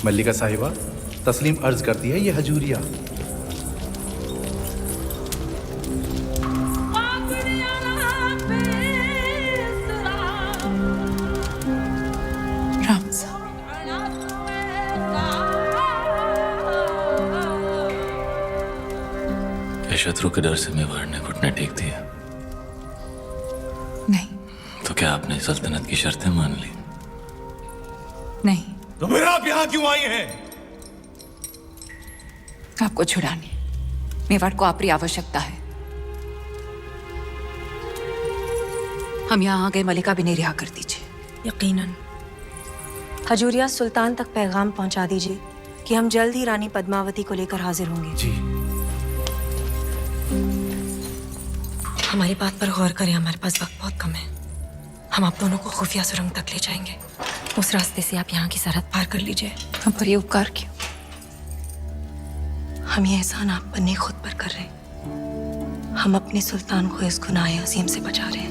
मल्लिका साहिबा, तस्लीम अर्ज करती है ये हजूरिया। राम साहब, क्या शत्रु के डर से मेवाड़ ने घुटने टेक दिया? नहीं तो क्या आपने सल्तनत की शर्तें मान ली? नहीं, तो फिर आप यहां क्यों आई हैं? आपको छुड़ाने मेवाड़ को आपकी आवश्यकता है। हम यहाँ आ गए, मलिका भी नहीं रिहा कर दीजिए। यकीनन। हजूरिया, सुल्तान तक पैगाम पहुंचा दीजिए कि हम जल्द ही रानी पद्मावती को लेकर हाजिर होंगे। जी। हमारी बात पर गौर करें, हमारे पास वक्त बहुत कम है। हम आप दोनों को खुफिया सुरंग तक ले जाएंगे। उस रास्ते से आप यहाँ की सरहद पार कर लीजिए। हम पर ये उपकार क्यों? हम ये एहसान आप पर नहीं, खुद पर कर रहे हैं। हम अपने सुल्तान को इस गुनाह अजीम से बचा रहे हैं।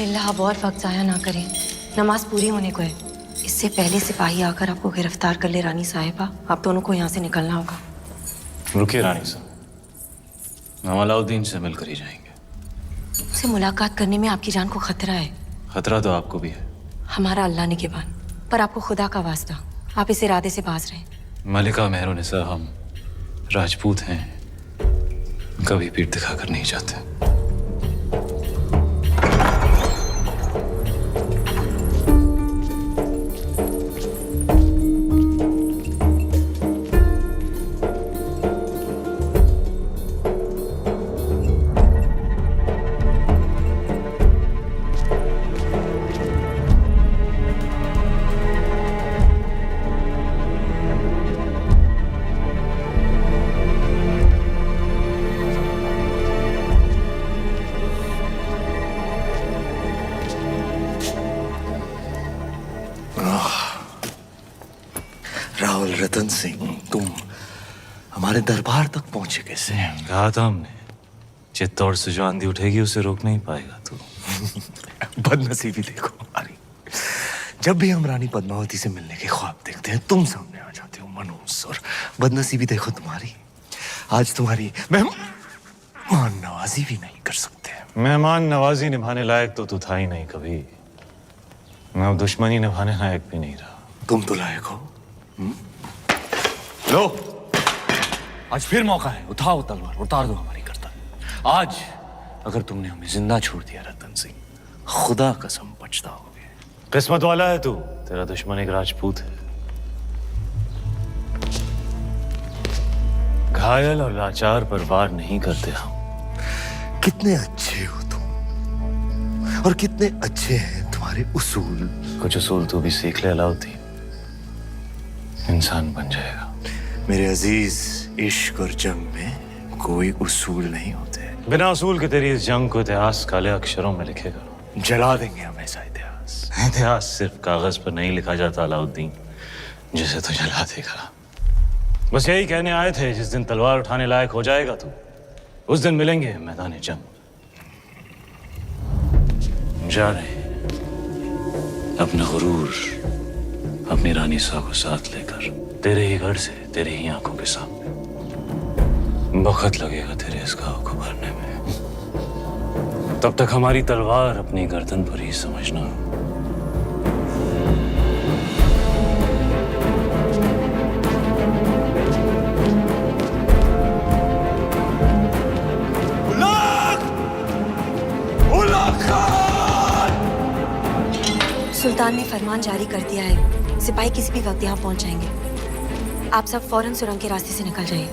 लिल्लाह, अब और वक्त जाया ना करें, नमाज पूरी होने को है। इससे पहले सिपाही आकर आपको गिरफ्तार कर ले। रानी साहिबा, आप दोनों को यहाँ से निकलना होगा। रुकिए रानी साहब, हम अलाउद्दीन से मिलकर ही जाएंगे। उससे मुलाकात करने में आपकी जान को खतरा है। खतरा तो आपको भी है। हमारा अल्लाह निगहबान, पर आपको खुदा का वास्ता, आप इस इरादे से बाज रहे हैं। मलिका मेहरुनिसा, हम राजपूत हैं, कभी पीठ दिखाकर नहीं जाते। राहुल रतन सिंह, तुम हमारे दरबार तक पहुंचे कैसे? कहा था हमने, चित्तौड़ से जो आंधी उठेगी उसे रोक नहीं पाएगा तू। बदनसीबी देखो हमारी। जब भी हम रानी पद्मावती से मिलने के ख्वाब देखते हैं, तुम सामने आ जाते हो मनूस। और बदनसीबी देखो तुम्हारी, आज तुम्हारी मेहमान नवाजी भी नहीं कर सकते। मेहमान नवाजी निभाने लायक तो तू था ही नहीं कभी। मैं अब दुश्मनी निभाने लायक भी नहीं रहा। तुम तो लायक हो। लो, आज फिर मौका है, उठाओ तलवार, उतार दो हमारी गर्दन। आज अगर तुमने हमें जिंदा छोड़ दिया रतन सिंह, खुदा कसम पछताओगे। किस्मत वाला है तू, तेरा दुश्मन एक राजपूत है। घायल और लाचार पर वार नहीं करते हम। कितने अच्छे हो तुम, और कितने अच्छे हैं तुम्हारे उसूल। कुछ उसूल तू भी सीख ले अलाउद्दीन, इंसान बन जाएगा। मेरे अजीज, इश्क और जंग में कोई उसूल नहीं होते। बिना उसूल के तेरी इस जंग को इतिहास काले अक्षरों में लिखेगा। जला देंगे हम ऐसा इतिहास। इतिहास सिर्फ कागज पर नहीं लिखा जाता अलाउद्दीन, जिसे तू जला देगा। बस यही कहने आए थे, जिस दिन तलवार उठाने लायक हो जाएगा तू, उस दिन मिलेंगे मैदान जंग। जा रहे अपना गुरूर, अपनी रानी साहब को साथ लेकर, तेरे ही घर से, तेरे ही आंखों के सामने। वक्त लगेगा तेरे इस घाव को भरने में। तब तक हमारी तलवार अपनी गर्दन पर ही समझना। सुल्तान ने फरमान जारी कर दिया है, सिपाही किसी भी वक्त यहाँ पहुंच जाएंगे। आप सब फौरन सुरंग के रास्ते से निकल जाइए।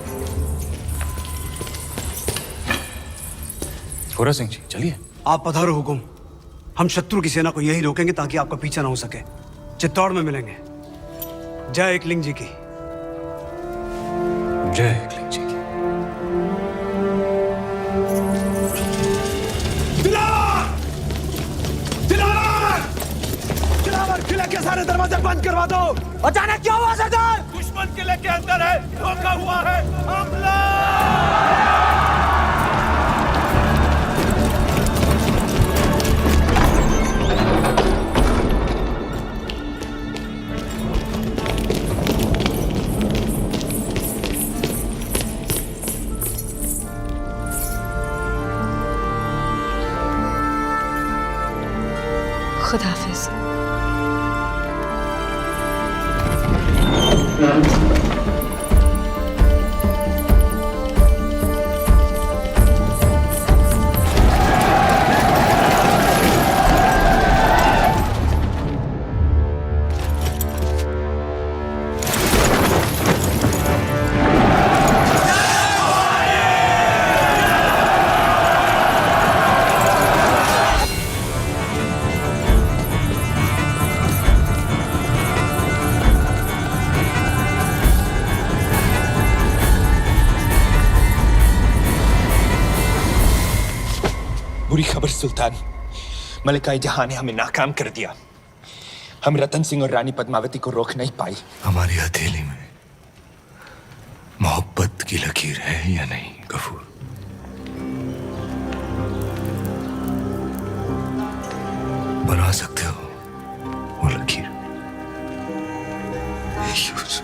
खोरा सिंह जी, चलिए। आप पधारो हुकुम। हम शत्रु की सेना को यही रोकेंगे ताकि आपका पीछा ना हो सके। चित्तौड़ में मिलेंगे। जय एकलिंग जी की। जय एकलिंग जी की। किले के सारे दरवाजे बंद करवा दो। अचानक क्या हुआ सरदार? दुश्मन किले के अंदर है, धोखा हुआ है, हमला! खुदा हाफिज। बुरी खबर सुल्तान, मलिकाए जहां ने हमें नाकाम कर दिया। हम रतन सिंह और रानी पद्मावती को रोक नहीं पाई। हमारी हथेली में मोहब्बत की लकीर है या नहीं गफूर? बना सकते हो वो लकीर? यूसुफ,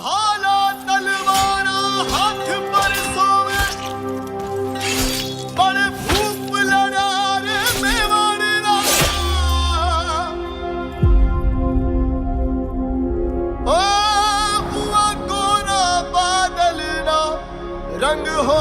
भाला तलवारा हाथ पर सोवे, बड़े भूप लड़ा रे मेवाड़ राजा। ओ हुआ कोना बादल ना रंग हो